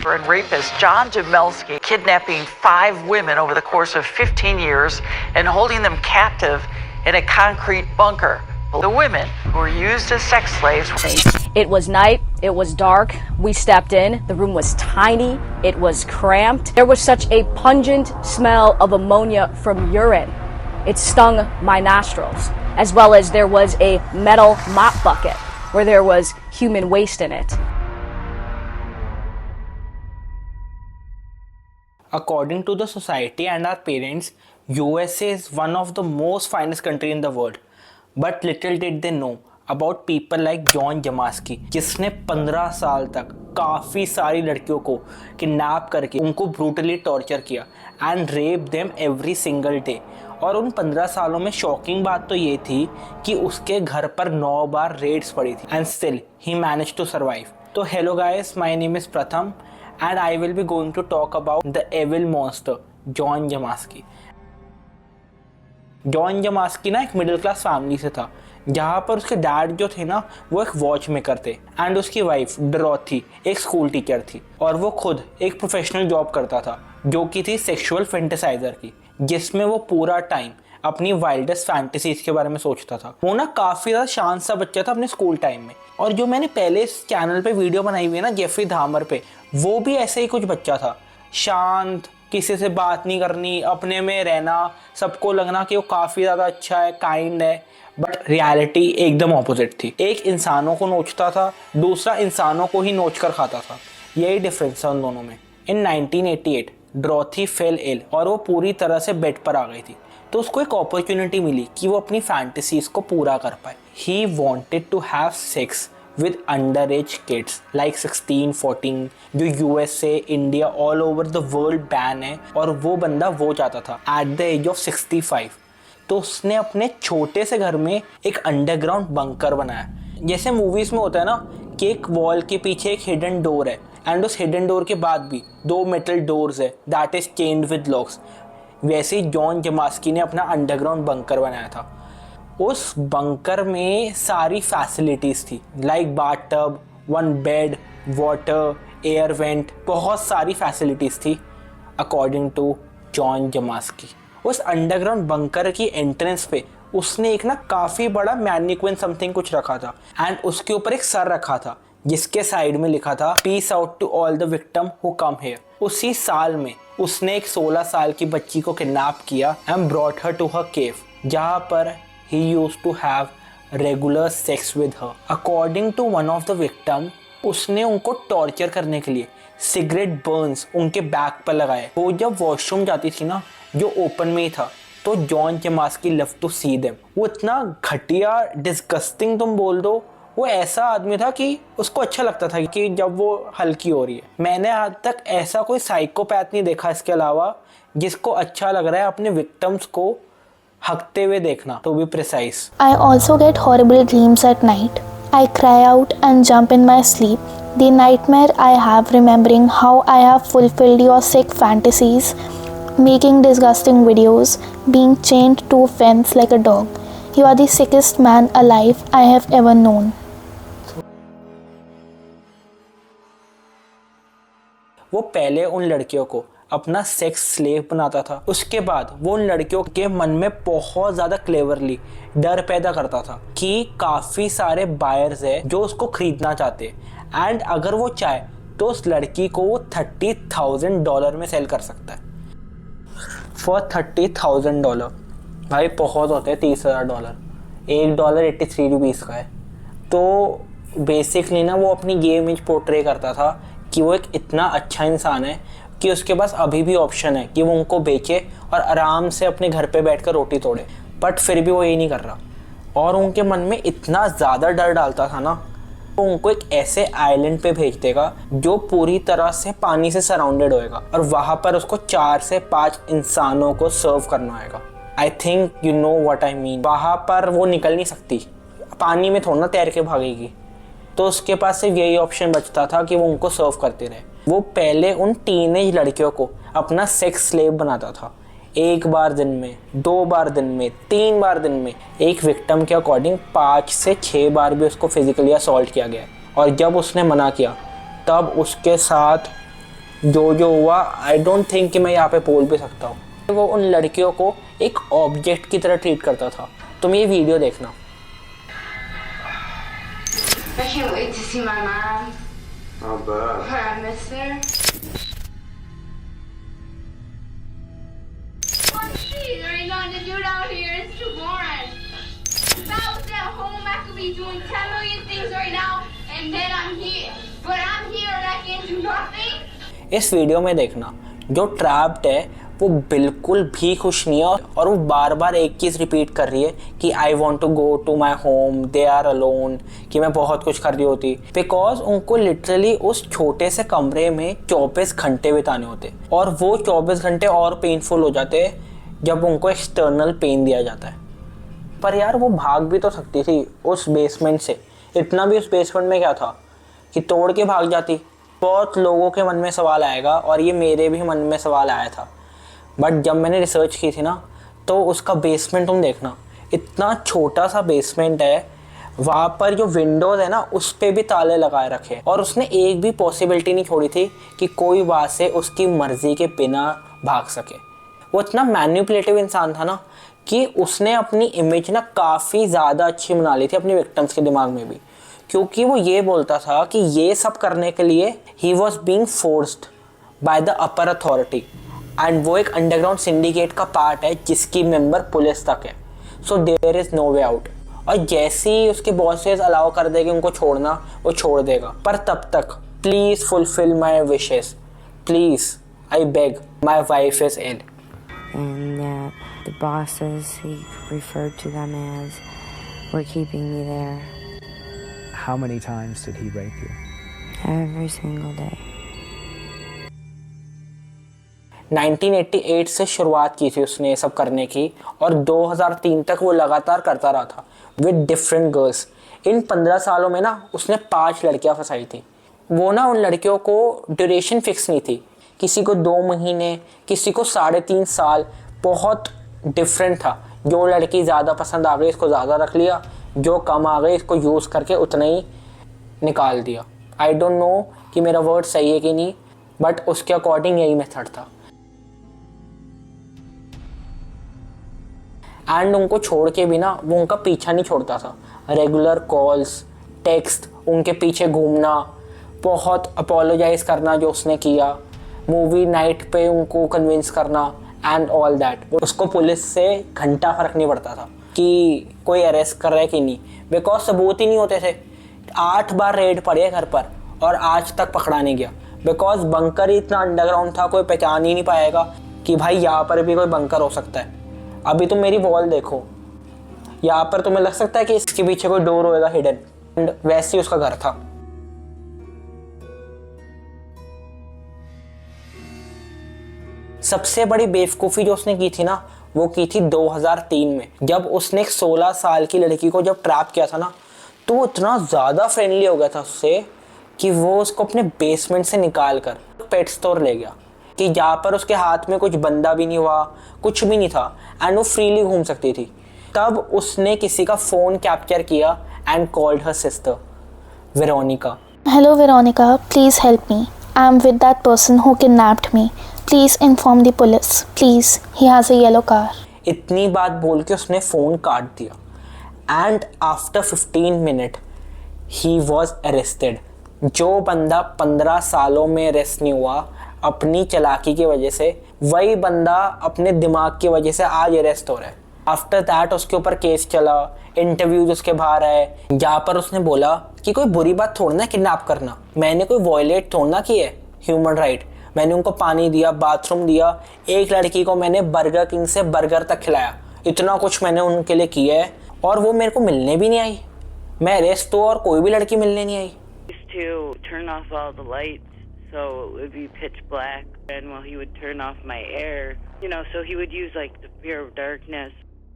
and rapist John Jamelski kidnapping 5 women over the course of 15 years and holding them captive in a concrete bunker. The women who were used as sex slaves. It was night, it was dark, we stepped in, the room was tiny, it was cramped. There was such a pungent smell of ammonia from urine. It stung my nostrils, as well as there was a metal mop bucket where there was human waste in it. According to the society and our parents, USA is one of the most finest country in the world. But little did they know about people like John Jamelske, जिसने 15 साल तक काफ़ी सारी लड़कियों को kidnap करके उनको brutally torture किया and rape them every single day. और उन 15 सालों में शॉकिंग बात तो ये थी कि उसके घर पर 9 बार रेड्स पड़ी थी and still he manage to survive. तो hello guys, my name is Pratham and I will be going to talk about the evil monster John Jamelske. John Jamelske ना एक मिडिल क्लास फैमिली से था, जहाँ पर उसके डैड जो थे ना वो एक वॉच मेकर थे एंड उसकी वाइफ डोरोथी एक स्कूल टीचर थी और वो खुद एक प्रोफेशनल जॉब करता था जो कि थी सेक्सुअल फैंटेसाइजर की, जिसमें वो पूरा टाइम अपनी वाइल्डेस्ट फैंटेसीज के बारे में सोचता था। वो ना काफ़ी ज़्यादा शांत सा बच्चा था अपने स्कूल टाइम में। और जो मैंने पहले इस चैनल पे वीडियो बनाई हुई है ना जेफरी धामर पे, वो भी ऐसे ही कुछ बच्चा था, शांत, किसी से बात नहीं करनी, अपने में रहना, सबको लगना कि वो काफ़ी ज़्यादा अच्छा है, काइंड है। बट रियलिटी एकदम ऑपोजिट थी। एक इंसानों को नोचता था, दूसरा इंसानों को ही नोच कर खाता था। यही डिफरेंस है उन दोनों में। इन 1988 डोरोथी फेल इल और वो पूरी तरह से बेड पर आ गई थी। तो उसको एक अपॉर्चुनिटी मिली कि वो अपनी फैंटेसीज को पूरा कर पाए। He wanted to have sex with underage kids like 16, 14 जो USA, India, all over the world ban है और वो बंदा वो चाहता था एट द एज ऑफ 65। तो उसने अपने छोटे से घर में एक अंडरग्राउंड बंकर बनाया। जैसे मूवीज़ में होता है ना कि एक वॉल के पीछे एक हिडन डोर है एंड उस हिडन डोर के बाद भी 2 मेटल डोर्स है that is chained with locks, वैसे ही जॉन जमास्की ने अपना अंडरग्राउंड बंकर बनाया था। उस बंकर में सारी फैसिलिटीज़ थी like bathtub, 1 bed, water, air vent, बहुत सारी फैसिलिटीज़ थी अकॉर्डिंग टू जॉन जमास्की। उस अंडरग्राउंड बंकर की एंट्रेंस पे उसने एक ना काफ़ी बड़ा मैनिक्विन समथिंग कुछ रखा था एंड उसके ऊपर एक सर रखा था जिसके साइड में लिखा था peace out to all the victim who come here. उसी साल में उसने एक 16 साल की बच्ची को किडनैप किया and brought her to her cave, जहाँ पर he used to have regular sex with her. According to one of the victim, उसने उनको टॉर्चर करने के लिए सिगरेट बर्न्स उनके बैक पर लगाए। वो जब वॉशरूम जाती थी ना जो ओपन में ही था, तो John Jamelske love to see them. वो इतना घटिया, डिस्गस्टिंग तुम बोल दो, वो ऐसा आदमी था कि उसको अच्छा लगता था कि जब वो हल्की हो रही है। मैंने आज तक ऐसा कोई साइकोपैथ नहीं देखा इसके अलावा जिसको अच्छा लग रहा है अपने विक्टिम्स को हकते हुए देखना, to be precise. I also get horrible dreams at night. I cry out and jump in my sleep. The nightmare I have remembering how I have fulfilled your sick fantasies, making disgusting videos, being chained to a fence like a dog. You are the sickest man alive I have ever known. वो पहले उन लड़कियों को अपना sex slave बनाता था, उसके बाद वो उन लड़कियों के मन में बहुत ज़्यादा क्लेवरली डर पैदा करता था कि काफ़ी सारे बायर्स है जो उसको ख़रीदना चाहते हैं एंड अगर वो चाहे तो उस लड़की को वो $30,000 में सेल कर सकता है। फॉर $30,000 भाई बहुत होते हैं $30,000, $1 83 रुपीज़ का है। तो बेसिकली ना वो अपनी ये इमेज पोर्ट्रे करता था कि वो एक इतना अच्छा इंसान है कि उसके पास अभी भी ऑप्शन है कि वो उनको बेचे और आराम से अपने घर पे बैठकर रोटी तोड़े, बट फिर भी वो ये नहीं कर रहा। और उनके मन में इतना ज़्यादा डर डालता था ना, वो उनको एक ऐसे आइलैंड पे भेज देगा जो पूरी तरह से पानी से सराउंडेड होएगा और वहाँ पर उसको 4 से 5 इंसानों को सर्व करना होगा। I think you know what I mean. वहाँ पर वो निकल नहीं सकती, पानी में थोड़ा ना तैर के भागेगी, तो उसके पास सिर्फ यही ऑप्शन बचता था कि वो उनको सर्व करते रहे। वो पहले उन टीनेज लड़कियों को अपना सेक्स स्लेव बनाता था, 1 बार दिन में, 2 बार दिन में, 3 बार दिन में। एक विक्टिम के अकॉर्डिंग 5 से 6 बार भी उसको फिजिकली असॉल्ट किया गया। और जब उसने मना किया तब उसके साथ जो हुआ, आई डोंट थिंक कि मैं यहाँ पे बोल भी सकता हूँ। वो उन लड़कियों को एक ऑब्जेक्ट की तरह ट्रीट करता था। तुम ये वीडियो देखना। I can't wait to see my mom. How bad? I miss her. Oh, geez, there ain't nothing to do down here. It's too boring. If I was at home, I could be doing 10 million things right now, and then I'm here. But I'm here and I can't do nothing. इस video में देखना, जो trapped है वो बिल्कुल भी खुश नहीं है और वो बार बार एक चीज़ रिपीट कर रही है कि I want to go to my home, they are alone, कि मैं बहुत कुछ कर रही होती, बिकॉज उनको लिटरली उस छोटे से कमरे में 24 घंटे बिताने होते और वो 24 घंटे और पेनफुल हो जाते जब उनको एक्सटर्नल पेन दिया जाता है। पर यार वो भाग भी तो सकती थी उस बेसमेंट से। इतना भी उस बेसमेंट में क्या था कि तोड़ के भाग जाती। बहुत लोगों के मन में सवाल आएगा और ये मेरे भी मन में सवाल आया था, बट जब मैंने रिसर्च की थी ना तो उसका बेसमेंट तुम देखना, इतना छोटा सा बेसमेंट है, वहाँ पर जो विंडोज़ है ना उस पर भी ताले लगाए रखे और उसने एक भी पॉसिबिलिटी नहीं छोड़ी थी कि कोई वहाँ से उसकी मर्ज़ी के बिना भाग सके। वो इतना मैनिपुलेटिव इंसान था ना कि उसने अपनी इमेज ना काफ़ी ज़्यादा अच्छी बना ली थी अपनी विक्टिम्स के दिमाग में भी, क्योंकि वो ये बोलता था कि ये सब करने के लिए he was being forced by the upper authority and वो एक अंडरग्राउंड सिंडिकेट का पार्ट है जिसकी मेंबर पुलिस तक है। So there is no way out. और जैसे ही उसके बॉसेस अलाउ कर देंगे उनको छोड़ना, वो छोड़ देगा। पर तब तक please fulfil my wishes, please I beg, my wife is ill. And the bosses, he referred to them as, were keeping me there How many times did he rape you? every single day. 1988 से शुरुआत की थी उसने ये सब करने की और 2003 तक वो लगातार करता रहा था विद डिफरेंट गर्ल्स। इन 15 सालों में ना उसने 5 लड़कियां फंसाई थी। वो ना उन लड़कियों को ड्यूरेशन फिक्स नहीं थी, किसी को 2 महीने, किसी को 3.5 साल, बहुत डिफरेंट था। जो लड़की ज़्यादा पसंद आ गई इसको ज़्यादा रख लिया, जो कम आ गई इसको यूज़ करके उतना ही निकाल दिया। आई डोंट नो कि मेरा वर्ड सही है कि नहीं, बट उसके अकॉर्डिंग यही मेथड था। एंड उनको छोड़ के भी ना वो उनका पीछा नहीं छोड़ता था। रेगुलर कॉल्स, टेक्स्ट, उनके पीछे घूमना, बहुत अपोलोजाइज करना जो उसने किया, मूवी नाइट पे उनको कन्विंस करना एंड ऑल दैट। उसको पुलिस से घंटा फर्क नहीं पड़ता था कि कोई अरेस्ट कर रहा है कि नहीं, बिकॉज सबूत ही नहीं होते थे। 8 बार रेड पड़े घर पर और आज तक पकड़ा नहीं गया, बिकॉज बंकर ही इतना अंडरग्राउंड था, कोई पहचान ही नहीं पाएगा कि भाई यहाँ पर भी कोई बंकर हो सकता है। अभी तुम मेरी वॉल देखो, यहाँ पर तुम्हें लग सकता है कि इसके पीछे कोई डोर होएगा हिडन, एंड वैसे ही उसका घर था। सबसे बड़ी बेवकूफ़ी जो उसने की थी ना वो की थी 2003 में, जब उसने एक 16 साल की लड़की को जब ट्रैप किया था ना, तो वो इतना ज़्यादा फ्रेंडली हो गया था उससे कि वो उसको अपने बेसमेंट से निकाल कर पेट स्टोर ले गया, कि जहाँ पर उसके हाथ में कुछ बंदा भी नहीं हुआ, कुछ भी नहीं था, एंड वो फ्रीली घूम सकती थी। तब उसने किसी का फ़ोन कैप्चर किया and called her sister Veronica. Hello Veronica, please help me. I am with that person who kidnapped me. Please inform the police. Please, he has a yellow car. इतनी बात बोल के उसने फ़ोन काट दिया and after 15 minute he was arrested. जो बंदा 15 सालों में अरेस्ट नहीं हुआ अपनी चालाकी की वजह से, वही बंदा अपने दिमाग की वजह से आज अरेस्ट हो रहा है। आफ्टर दैट उसके ऊपर केस चला, इंटरव्यूज उसके बाहर आए, जहाँ पर उसने बोला कि कोई बुरी बात थोड़ी ना किडनैप करना, मैंने कोई वॉयलेट थोड़ी ना की है ह्यूमन राइट, मैंने उनको पानी दिया, बाथरूम दिया, एक लड़की को मैंने बर्गर किंग से बर्गर तक खिलाया, इतना कुछ मैंने उनके लिए किया है और वो मेरे को मिलने भी नहीं आई। मैं अरेस्ट हुआ और कोई भी लड़की मिलने नहीं आई। To turn off all the lights so it would be pitch black, and he would turn off my air, so he would use like the fear of darkness